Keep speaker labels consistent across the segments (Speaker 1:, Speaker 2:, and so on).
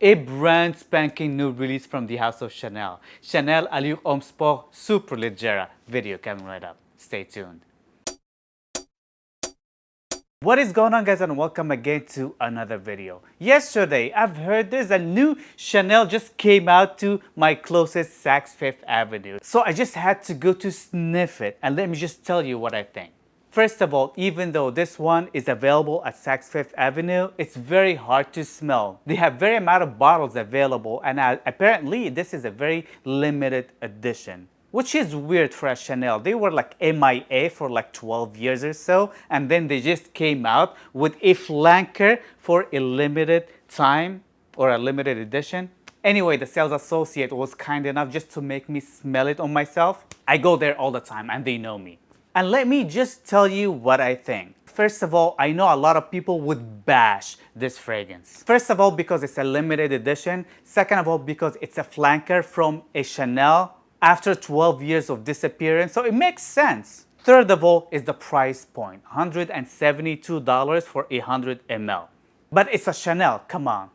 Speaker 1: A brand spanking new release from the house of Chanel. Chanel Allure Homme Sport Superleggera. Video coming right up. Stay tuned. What is going on, guys, and welcome again to another video. Yesterday, I've heard there's a new Chanel just came out to my closest Saks Fifth Avenue. So I just had to go to sniff it, and let me just tell you what I think. First of all, even though this one is available at Saks Fifth Avenue, it's very hard to smell. They have very amount of bottles available, and apparently this is a very limited edition. Which is weird for a Chanel. They were like MIA for like 12 years or so, and then they just came out with a flanker for a limited time or a limited edition. Anyway, the sales associate was kind enough just to make me smell it on myself. I go there all the time and they know me. And let me just tell you what I think. First of all, I know a lot of people would bash this fragrance. First of all, because it's a limited edition. Second of all, because it's a flanker from a Chanel after 12 years of disappearance, so it makes sense. Third of all is the price point, $172 for 100 ml. But it's a Chanel, come on.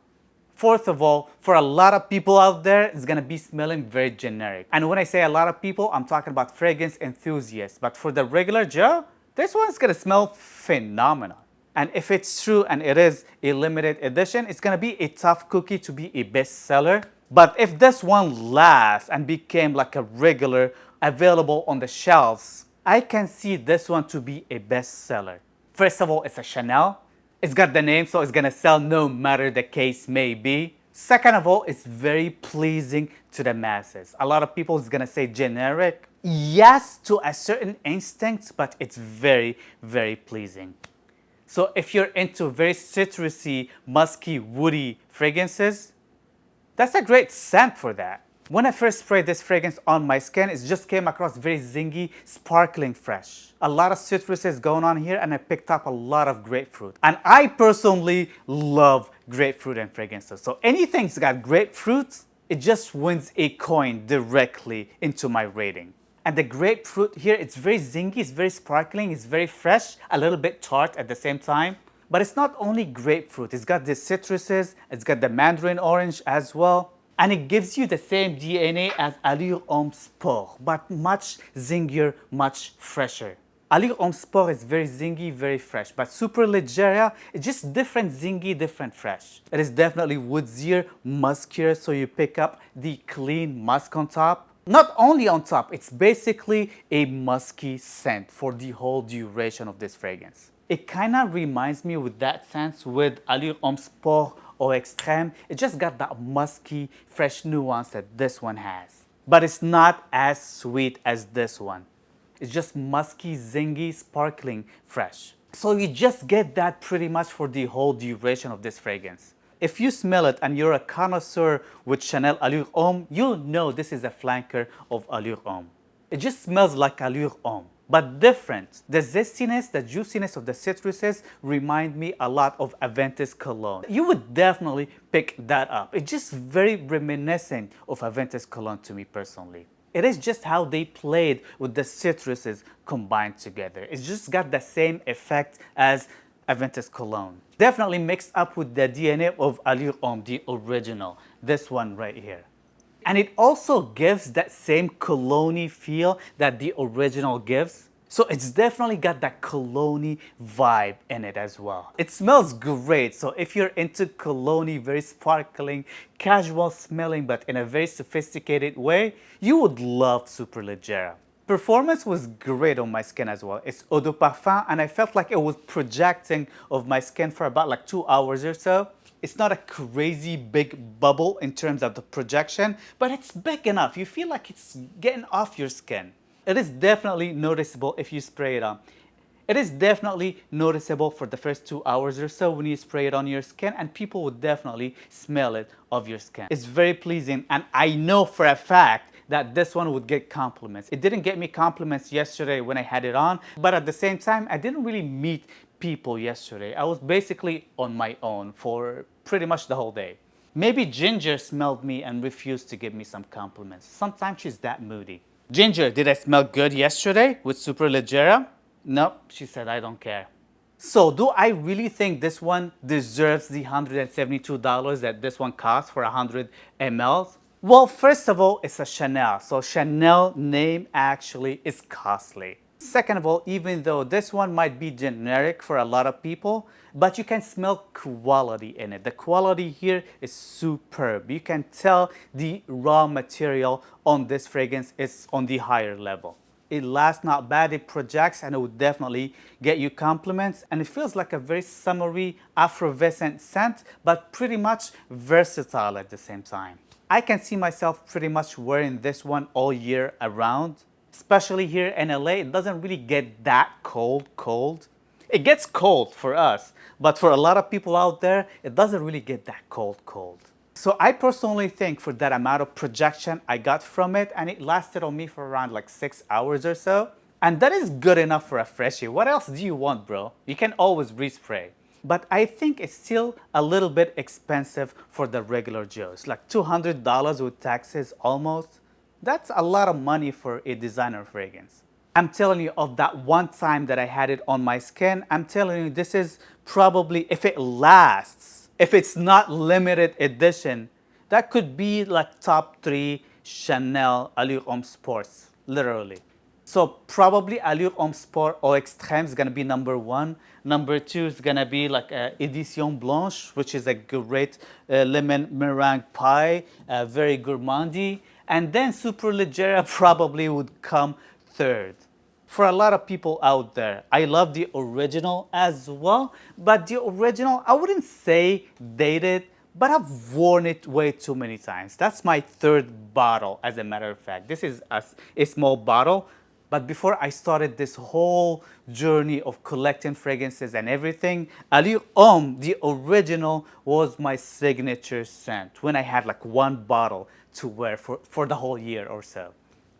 Speaker 1: Fourth of all, for a lot of people out there, it's gonna be smelling very generic. And when I say a lot of people, I'm talking about fragrance enthusiasts. But for the regular Joe, this one's gonna smell phenomenal. And if it's true and it is a limited edition, it's gonna be a tough cookie to be a bestseller. But if this one lasts and became like a regular available on the shelves, I can see this one to be a bestseller. First of all, it's a Chanel. It's got the name, so it's gonna sell no matter the case may be. Second of all, it's very pleasing to the masses. A lot of people is gonna say generic. Yes, to a certain instinct, but it's very, very pleasing. So if you're into very citrusy, musky, woody fragrances, that's a great scent for that. When I first sprayed this fragrance on my skin, it just came across very zingy, sparkling fresh. A lot of citruses going on here, and I picked up a lot of grapefruit. And I personally love grapefruit and fragrances. So anything that's got grapefruit, it just wins a coin directly into my rating. And the grapefruit here, it's very zingy, it's very sparkling, it's very fresh, a little bit tart at the same time. But it's not only grapefruit, it's got the citruses, it's got the mandarin orange as well. And it gives you the same DNA as Allure Homme Sport, but much zingier, much fresher. Allure Homme Sport is very zingy, very fresh, but Superleggera is just different zingy, different fresh. It is definitely woodsier, muskier, so you pick up the clean musk on top. Not only on top, it's basically a musky scent for the whole duration of this fragrance. It kind of reminds me with that sense with Allure Homme Sport or Extreme. It just got that musky, fresh nuance that this one has. But it's not as sweet as this one. It's just musky, zingy, sparkling, fresh. So you just get that pretty much for the whole duration of this fragrance. If you smell it and you're a connoisseur with Chanel Allure Homme, you'll know this is a flanker of Allure Homme. It just smells like Allure Homme, but different. The zestiness, the juiciness of the citruses remind me a lot of Aventus cologne. You would definitely pick that up. It's just very reminiscent of Aventus cologne to me personally. It is just how they played with the citruses combined together. It's just got the same effect as Aventus cologne. Definitely mixed up with the DNA of Allure Homme, the original. This one right here. And it also gives that same cologne feel that the original gives. So it's definitely got that cologne vibe in it as well. It smells great. So if you're into cologne, very sparkling, casual smelling, but in a very sophisticated way, you would love Superleggera. Performance was great on my skin as well. It's eau de parfum, and I felt like it was projecting of my skin for about like 2 hours or so. It's not a crazy big bubble in terms of the projection, but it's big enough. You feel like it's getting off your skin. It is definitely noticeable if you spray it on. It is definitely noticeable for the first 2 hours or so when you spray it on your skin, and people would definitely smell it of your skin. It's very pleasing, and I know for a fact that this one would get compliments. It didn't get me compliments yesterday when I had it on, but at the same time, I didn't really meet people yesterday. I was basically on my own for pretty much the whole day. Maybe Ginger smelled me and refused to give me some compliments. Sometimes she's that moody. Ginger, did I smell good yesterday with Superleggera? Nope, she said I don't care. So do I really think this one deserves the $172 that this one costs for 100 mls? Well, first of all, it's a Chanel. So Chanel name actually is costly. Second of all, even though this one might be generic for a lot of people, but you can smell quality in it. The quality here is superb. You can tell the raw material on this fragrance is on the higher level. It lasts not bad, it projects, and it would definitely get you compliments, and it feels like a very summery, effervescent scent, but pretty much versatile at the same time. I can see myself pretty much wearing this one all year around. Especially here in LA, it doesn't really get that cold. It gets cold for us, but for a lot of people out there, it doesn't really get that cold. So I personally think for that amount of projection I got from it, and it lasted on me for around like 6 hours or so, and that is good enough for a freshie. What else do you want, bro? You can always respray. But I think it's still a little bit expensive for the regular Joes, like $200 with taxes almost. That's a lot of money for a designer fragrance. I'm telling you, of that one time that I had it on my skin, I'm telling you, this is probably, if it lasts, if it's not limited edition, that could be like top 3 Chanel Allure Homme Sports, literally. So probably Allure Homme Sport Eau Extrême is gonna be number 1. Number 2 is gonna be like Edition Blanche, which is a great lemon meringue pie, very gourmandy. And then Superleggera probably would come 3rd. For a lot of people out there, I love the original as well, but the original, I wouldn't say dated, but I've worn it way too many times. That's my 3rd bottle, as a matter of fact. This is a small bottle, but before I started this whole journey of collecting fragrances and everything, Allure Homme, the original, was my signature scent when I had like 1 bottle to wear for the whole year or so.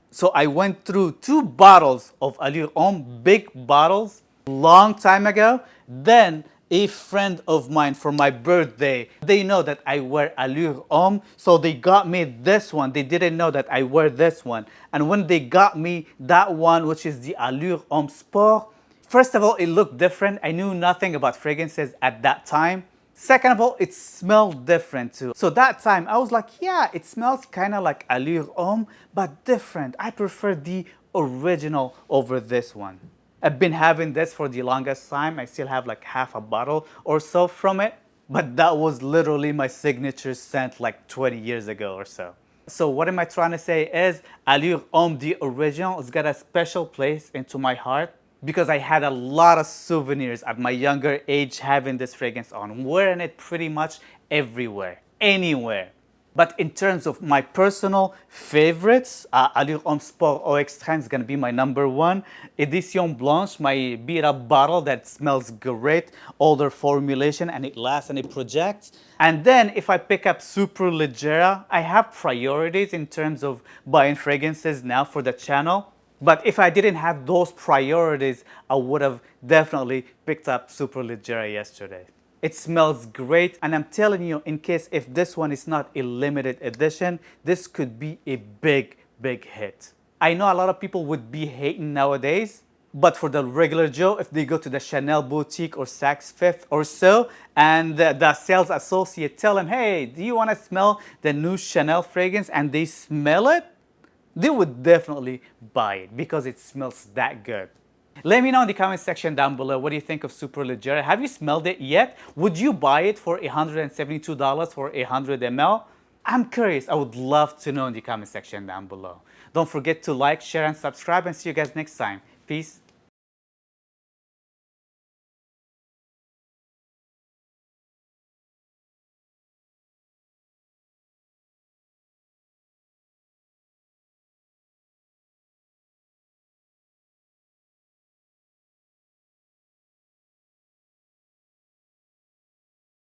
Speaker 1: So I went through 2 bottles of Allure Homme, big bottles, long time ago. Then a friend of mine for my birthday, they know that I wear Allure Homme, so they got me this one. They didn't know that I wear this one. And when they got me that one, which is the Allure Homme Sport, first of all, it looked different. I knew nothing about fragrances at that time. Second of all, it smelled different too. So that time I was like, yeah, it smells kind of like Allure Homme, but different. I prefer the original over this one. I've been having this for the longest time. I still have like half a bottle or so from it, but that was literally my signature scent like 20 years ago or so. So what am I trying to say is Allure Homme, the original, has got a special place into my heart, because I had a lot of souvenirs at my younger age having this fragrance on, wearing it pretty much everywhere, anywhere. But in terms of my personal favorites, Allure Homme Sport Eau Extrême is gonna be my number 1. Edition Blanche, my beat up bottle that smells great, older formulation, and it lasts and it projects. And then if I pick up Superleggera, I have priorities in terms of buying fragrances now for the channel. But if I didn't have those priorities, I would have definitely picked up Superleggera yesterday. It smells great, and I'm telling you, in case if this one is not a limited edition, this could be a big hit. I know a lot of people would be hating nowadays, but for the regular Joe, if they go to the Chanel boutique or Saks Fifth or so, and the sales associate tell them, hey, do you want to smell the new Chanel fragrance, and they smell it, they would definitely buy it because it smells that good. Let me know in the comment section down below, what do you think of Superleggera? Have you smelled it yet? Would you buy it for $172 for 100 ml? I'm curious. I would love to know in the comment section down below. Don't forget to like, share, and subscribe, and see you guys next time. Peace.